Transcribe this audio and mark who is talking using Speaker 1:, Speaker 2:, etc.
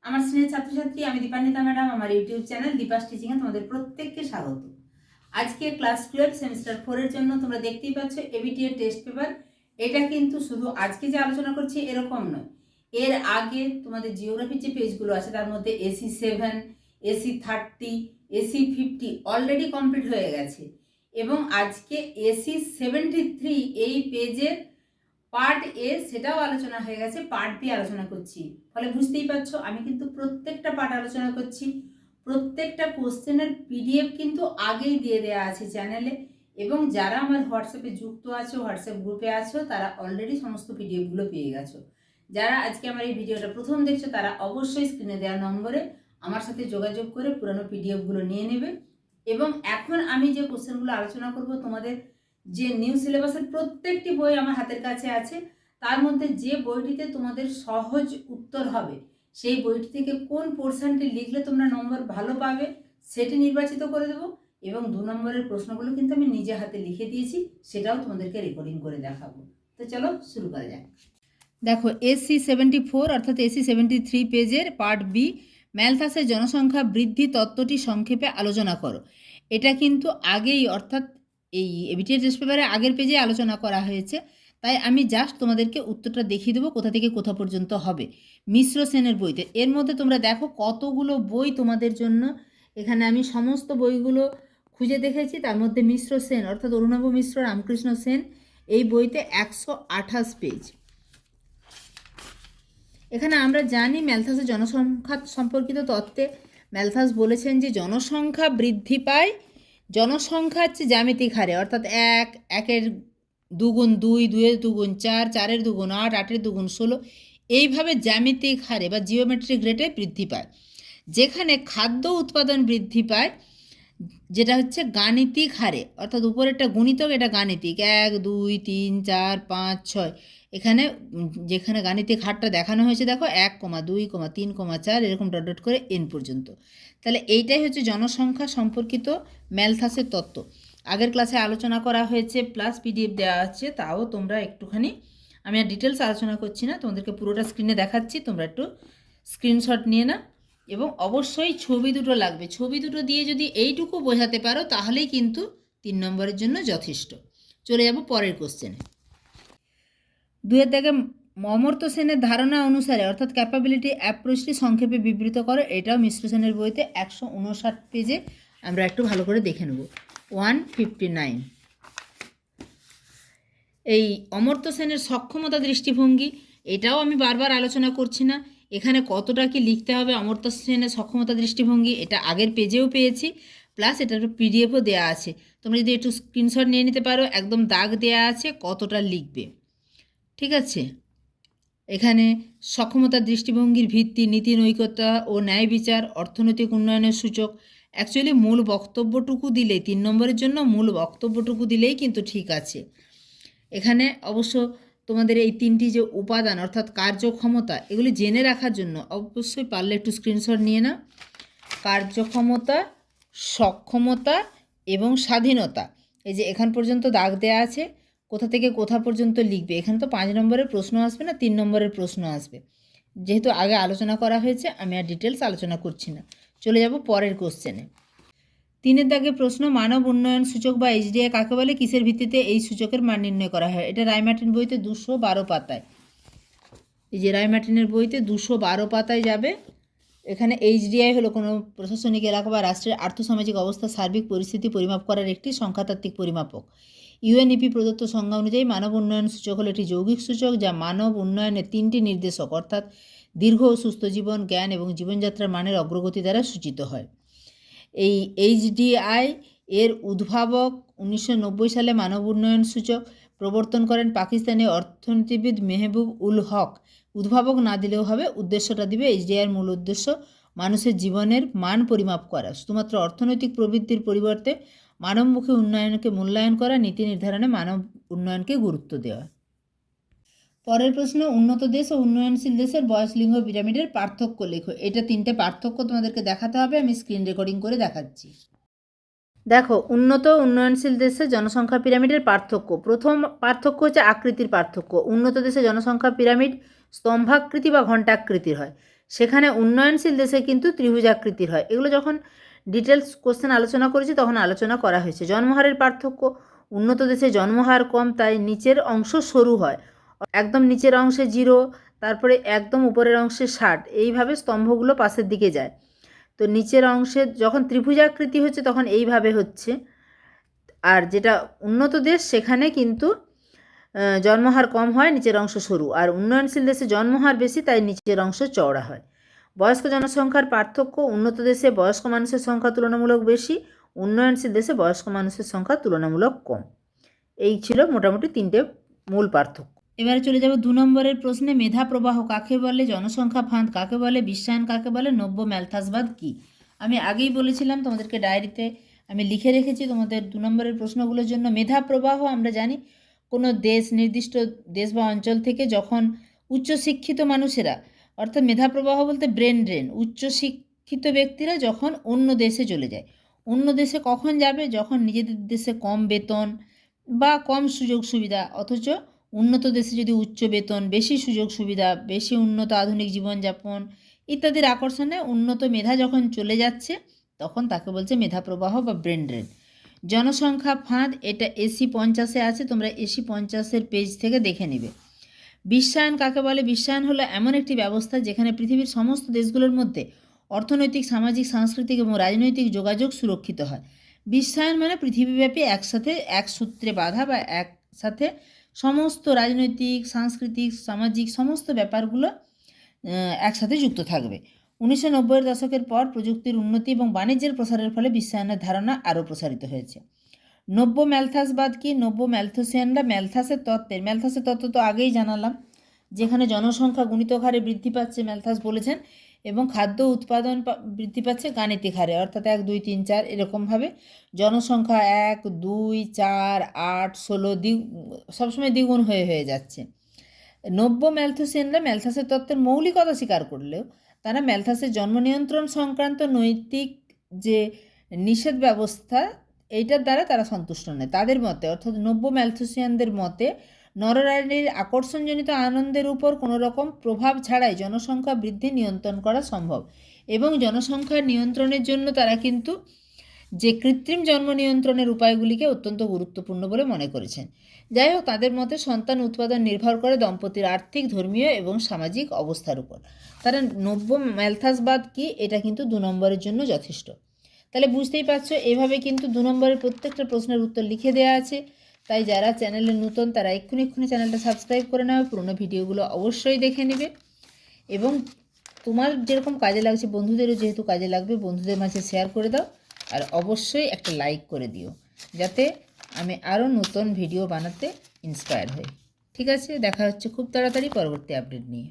Speaker 1: আমার স্নেহের ছাত্রছাত্রী, আমি দীপান্বিতা ম্যাডাম। আমার ইউটিউব চ্যানেল দীপাস টিচিংয়ে তোমাদের প্রত্যেককে স্বাগত। আজকে ক্লাস 12 সেমিস্টার 4 এর জন্য তোমরা দেখতেই পাচ্ছ এবিটি এর টেস্ট পেপার। এটা কিন্তু শুধু আজকে যে আলোচনা করছি এরকম নয়, এর আগে তোমাদের জিওগ্রাফির যে পেজগুলো আছে তার মধ্যে AC 7, AC 30, AC 50 already complete হয়ে গেছে এবং আজকে এসি 73 এই পেজের পার্ট এ সেটাও আলোচনা হয়ে গেছে, পার্ট বি আলোচনা করছি। ফলে বুঝতেই পারছো আমি কিন্তু প্রত্যেকটা পার্ট আলোচনা করছি। প্রত্যেকটা কোশ্চেনের পিডিএফ কিন্তু আগেই দিয়ে দেওয়া আছে চ্যানেলে, এবং যারা আমার হোয়াটসঅ্যাপে যুক্ত আছো, হোয়াটসঅ্যাপ গ্রুপে আছো, তারা অলরেডি সমস্ত পিডিএফগুলো পেয়ে গেছো। যারা আজকে আমার এই ভিডিওটা প্রথম দেখছো তারা অবশ্যই স্ক্রিনে দেওয়া নম্বরে আমার সাথে যোগাযোগ করে পুরনো পিডিএফগুলো নিয়ে নেবে। এবং এখন আমি যে কোশ্চেনগুলো আলোচনা করব, তোমাদের যে নিউ সিলেবাসের প্রত্যেকটি বই আমার হাতের কাছে আছে, তার মধ্যে যে বইটিতে তোমাদের সহজ উত্তর হবে সেই বইটি থেকে কোন পোর্শনটি লিখলে তোমরা নম্বর ভালো পাবে সেটি নির্বাচিত করে দেবো। এবং 2 নম্বরের প্রশ্নগুলো কিন্তু আমি নিজে হাতে লিখে দিয়েছি, সেটাও তোমাদেরকে রেকর্ডিং করে দেখাবো। তো চলো শুরু করা যাক। দেখো এসি 74 অর্থাৎ এসি 73 পেজের পার্ট বি, ম্যালথাসের জনসংখ্যা বৃদ্ধি তত্ত্বটি সংক্ষেপে আলোচনা করো। এটা কিন্তু আগেই অর্থাৎ এই এবিটিএ টেস্ট পেপারে আগের পেজে আলোচনা করা হয়েছে, তাই আমি জাস্ট তোমাদেরকে উত্তরটা দেখিয়ে দেবো কোথা থেকে কোথা পর্যন্ত হবে। মিশ্র সেনের বইতে এর মধ্যে তোমরা দেখো কতগুলো বই তোমাদের জন্য, এখানে আমি সমস্ত বইগুলো খুঁজে দেখেছি। তার মধ্যে মিশ্র সেন অর্থাৎ অরুণাভ মিশ্র, রামকৃষ্ণ সেন, এই বইতে 128 পেজ। এখানে আমরা জানি ম্যালথাসের জনসংখ্যা সম্পর্কিত তত্ত্বে ম্যালথাস বলেছেন যে জনসংখ্যা বৃদ্ধি পায়, জনসংখ্যা হচ্ছে জ্যামিতিক হারে, অর্থাৎ 1, 1-এর 2 গুণ 2, 2-এর 2 গুণ 4, 4-এর 2 গুণ 8, 8-এর 2 গুণ 16, এইভাবে জ্যামিতিক হারে বা জিওমেট্রিক রেটে বৃদ্ধি পায়। যেখানে খাদ্য উৎপাদন বৃদ্ধি পায় যেটা হচ্ছে গাণিতিক হারে, অর্থাৎ উপরেরটা গুণিতক, এটা গাণিতিক 1, 2, 3, 4, 5, 6। এখানে যেখানে গাণিতিক হারটা দেখানো হয়েছে দেখো 1, 2, 3, 4 এরকম ডট ডট করে এন পর্যন্ত। তাহলে এইটাই হচ্ছে জনসংখ্যা সম্পর্কিত ম্যালথাসের তত্ত্ব। আগের ক্লাসে আলোচনা করা হয়েছে, প্লাস পিডিএফ দেওয়া আছে, তাও তোমরা একটুখানি, আমি আর ডিটেলস আলোচনা করছি না, তোমাদেরকে পুরোটা স্ক্রিনে দেখাচ্ছি, তোমরা একটু স্ক্রিনশট নিয়ে না। এবং অবশ্যই ছবি দুটো লাগবে, ছবি দুটো দিয়ে যদি এইটুকু বোঝাতে পারো তাহলেই কিন্তু 3 নম্বরের জন্য যথেষ্ট। চলে যাব পরের কোশ্চেনে। 2-এর দাগে অমর্ত্য সেনের ধারণা অনুসারে অর্থাৎ ক্যাপাবিলিটি অ্যাপ্রোচটি সংক্ষেপে বিবৃত করো। এটাও মিশ্র সেনের বইতে 159 পেজে, আমরা একটু ভালো করে দেখে নেব। 159। এই অমর্ত্য সেনের সক্ষমতা দৃষ্টিভঙ্গি, এটাও আমি বারবার আলোচনা করছি না, এখানে কতটা কি লিখতে হবে অমর্ত্য সেনের সক্ষমতা দৃষ্টিভঙ্গি এটা আগের পেজেও পেয়েছি, প্লাস এটার পিডিএফও দেওয়া আছে। তোমরা যদি একটু স্ক্রিনশট নিয়ে নিতে পারো, একদম দাগ দেওয়া আছে কতটা লিখবে, ঠিক আছে। এখানে সক্ষমতা দৃষ্টিভঙ্গির ভিত্তি, নীতি নৈতিকতা ও ন্যায় বিচার, অর্থনৈতিক উন্নয়নের সূচক। অ্যাকচুয়ালি মূল বক্তব্যটুকু দিলেই 3 নম্বরের জন্য মূল বক্তব্যটুকু দিলেই কিন্তু ঠিক আছে। এখানে অবশ্য তোমাদের এই 3টি যে উপাদান অর্থাৎ কার্যক্ষমতা, এগুলি জেনে রাখার জন্য অবশ্যই পারলে একটু স্ক্রিনশট নিয়ে নাও। কার্যক্ষমতা, সক্ষমতা এবং স্বাধীনতা, এই যে এখান পর্যন্ত দাগ দেওয়া আছে, কোথা থেকে কোথা পর্যন্ত লিখবে। এখানে তো 5 নম্বরের প্রশ্ন আসবে না, 3 নম্বরের প্রশ্ন আসবে। যেহেতু আগে আলোচনা করা হয়েছে আমি আর ডিটেলস আলোচনা করছি না, চলে যাব পরের কোশ্চেনে। 3-এর দাগে প্রশ্ন, মানব উন্নয়ন সূচক বা এইচডিআই কাকে বলে, কিসের ভিত্তিতে এই সূচকের মান নির্ণয় করা হয়। এটা রায়মার্টিন বইতে 212 পাতায়, এই যে রায়মার্টিনের বইতে 212 পাতায় যাবে। এখানে এইচডিআই হলো কোনো প্রশাসনিক এলাকা বা রাষ্ট্রের আর্থসামাজিক অবস্থা সার্বিক পরিস্থিতি পরিমাপ করার একটি সংখ্যাতাত্ত্বিক পরিমাপক। ইউএনইপি প্রদত্ত সংজ্ঞা অনুযায়ী মানব উন্নয়ন সূচক হলো একটি যৌগিক সূচক যা মানব উন্নয়নের 3টি নির্দেশক অর্থাৎ দীর্ঘ ও সুস্থ জীবন, জ্ঞান এবং জীবনযাত্রার মানের অগ্রগতি দ্বারা সূচিত হয়। এই এইচডিআই এর উদ্ভাবক 1990 সালে মানব উন্নয়ন সূচক প্রবর্তন করেন পাকিস্তানি অর্থনীতিবিদ মেহবুব উল হক। উদ্ভাবক না দিলেও হবে, উদ্দেশ্যটা দিবে। এইচডিআইয়ের মূল উদ্দেশ্য মানুষের জীবনের মান পরিমাপ করা, শুধুমাত্র অর্থনৈতিক প্রবৃদ্ধির পরিবর্তে মানবমুখী উন্নয়নকে মূল্যায়ন করা, নীতি নির্ধারণে মানব উন্নয়নকে গুরুত্ব দেওয়া। পরের প্রশ্ন, উন্নত দেশ ও উন্নয়নশীল দেশের বয়স লিঙ্গ পিরামিডের পার্থক্য লেখো। এটা 3টে পার্থক্য তোমাদেরকে দেখাতে হবে, আমি স্ক্রিন রেকর্ডিং করে দেখাচ্ছি। দেখো, উন্নত উন্নয়নশীল দেশে জনসংখ্যা পিরামিডের পার্থক্য। প্রথম পার্থক্য হচ্ছে আকৃতির পার্থক্য। উন্নত দেশে জনসংখ্যা পিরামিড স্তম্ভাকৃতি বা ঘণ্টাকৃতির হয়, সেখানে উন্নয়নশীল দেশে কিন্তু ত্রিভুজাকৃতির হয়। এগুলো যখন ডিটেলস কোশ্চেন আলোচনা করেছি তখন আলোচনা করা হয়েছে। জন্মহারের পার্থক্য, উন্নত দেশে জন্মহার কম, তাই নিচের অংশ সরু হয়, একদম নিচের অংশে 0, তারপরে একদম উপরের অংশে 60, এইভাবে স্তম্ভগুলো পাশের দিকে যায়। তো নিচের অংশে যখন ত্রিভুজাকৃতি হচ্ছে তখন এইভাবে হচ্ছে। আর যেটা উন্নত দেশ সেখানে কিন্তু জন্মহার কম হয়, নিচের অংশ সরু, আর উন্নয়নশীল দেশে জন্মহার বেশি, তাই নিচের অংশ চওড়া হয়। বয়স্ক জনসংখ্যার পার্থক্য, উন্নত দেশে বয়স্ক মানুষের সংখ্যা তুলনামূলক বেশি, উন্নয়নশীল দেশে বয়স্ক মানুষের সংখ্যা তুলনামূলক কম। এই ছিল মোটামুটি 3টে মূল পার্থক্য। এবারে চলে যাব 2 নম্বরের প্রশ্নে। মেধা প্রবাহ কাকে বলে, জনসংখ্যা ফাঁদ কাকে বলে, বিশ্বায়ন কাকে বলে, নব্য ম্যালথাসবাদ কি? আমি আগেই বলেছিলাম, তোমাদেরকে ডায়েরিতে আমি লিখে রেখেছি তোমাদের 2 নম্বরের প্রশ্নগুলোর জন্য। মেধা প্রবাহ আমরা জানি কোনো দেশ, নির্দিষ্ট দেশ বা অঞ্চল থেকে যখন উচ্চশিক্ষিত মানুষেরা, অর্থাৎ মেধা প্রবাহ বলতে ব্রেন ড্রেন, উচ্চশিক্ষিত ব্যক্তিরা যখন অন্য দেশে চলে যায়। অন্য দেশে কখন যাবে? যখন নিজেদের দেশে কম বেতন বা কম সুযোগ সুবিধা, অথচ উন্নত দেশে যদি উচ্চ বেতন, বেশি সুযোগ সুবিধা, বেশি উন্নত আধুনিক জীবনযাপন ইত্যাদির আকর্ষণে উন্নত মেধা যখন চলে যাচ্ছে, তখন তাকে বলছে মেধা প্রবাহ বা ব্রেন ড্রেন। জনসংখ্যা ফাঁদ, এটা এসি 50-এ আছে, তোমরা এসি 50-এর পেজ থেকে দেখে নেবে। বিশ্বায়ন কাকে বলে? বিশ্বায়ন হলো এমন একটি ব্যবস্থা যেখানে পৃথিবীর সমস্ত দেশগুলোর মধ্যে অর্থনৈতিক, সামাজিক, সাংস্কৃতিক এবং রাজনৈতিক যোগাযোগ সুরক্ষিত হয়। বিশ্বায়ন মানে পৃথিবীব্যাপী একসাথে, এক সূত্রে বাঁধা বা একসাথে সমস্ত রাজনৈতিক, সাংস্কৃতিক, সামাজিক সমস্ত ব্যাপারগুলো একসাথে যুক্ত থাকবে। 1990-এর দশকের পর প্রযুক্তির উন্নতি এবং বাণিজ্যের প্রসারের ফলে বিশ্বায়নের ধারণা আরও প্রসারিত হয়েছে। নব্য ম্যালথাসবাদ কি? নব্য ম্যালথুসিয়ানরা ম্যালথাসের তত্ত্ব তো আগেই জানালাম, যেখানে জনসংখ্যা গুণিতক হারে বৃদ্ধি পাচ্ছে, ম্যালথাস বলেছেন, এবং খাদ্য উৎপাদন বৃদ্ধি পাচ্ছে গাণিতিক হারে, অর্থাৎ 1, 2, 3, 4 এরকমভাবে জনসংখ্যা 1, 2, 4, 8, 16 সবসময় দ্বিগুণ হয়ে যাচ্ছে। নব্য ম্যালথুসিয়ানরা ম্যালথাসের তত্ত্বের মৌলিকতা স্বীকার করলেও তারা ম্যালথাসের জন্ম নিয়ন্ত্রণ সংক্রান্ত নৈতিক যে নিষেধ ব্যবস্থা, এইটার দ্বারা তারা সন্তুষ্ট নয়। তাদের মতে, অর্থাৎ নব্য ম্যালথুসিয়ানদের মতে, নরনারীর আকর্ষণজনিত আনন্দের উপর কোনো রকম প্রভাব ছাড়াই জনসংখ্যা বৃদ্ধি নিয়ন্ত্রণ করা সম্ভব, এবং জনসংখ্যা নিয়ন্ত্রণের জন্য তারা কিন্তু যে কৃত্রিম জন্ম নিয়ন্ত্রণের উপায়গুলিকে অত্যন্ত গুরুত্বপূর্ণ বলে মনে করেছেন। যাই হোক, তাদের মতে সন্তান উৎপাদন নির্ভর করে দম্পতির আর্থিক, ধর্মীয় এবং সামাজিক অবস্থার উপর। তারা নব্য ম্যালথাসবাদ কি, এটা কিন্তু 2 নম্বরের জন্য যথেষ্ট। তাহলে বুঝতেই পারছো, এভাবে কিন্তু 2 নম্বরের প্রত্যেকটা প্রশ্নের উত্তর লিখে দেওয়া আছে। তাই যারা চ্যানেলে নতুন তারা এক্ষুনি চ্যানেলটা সাবস্ক্রাইব করে নেবে, পুরনো ভিডিওগুলো অবশ্যই দেখে নেবে, এবং তোমার যেরকম কাজে লাগছে বন্ধুদেরও যেহেতু কাজে লাগবে, বন্ধুদের মাঝে শেয়ার করে দাও, আর অবশ্যই একটা লাইক করে দিও, যাতে আমি আরও নতুন ভিডিও বানাতে ইন্সপায়ার হই। ঠিক আছে, দেখা হচ্ছে খুব তাড়াতাড়ি পরবর্তী আপডেট নিয়ে।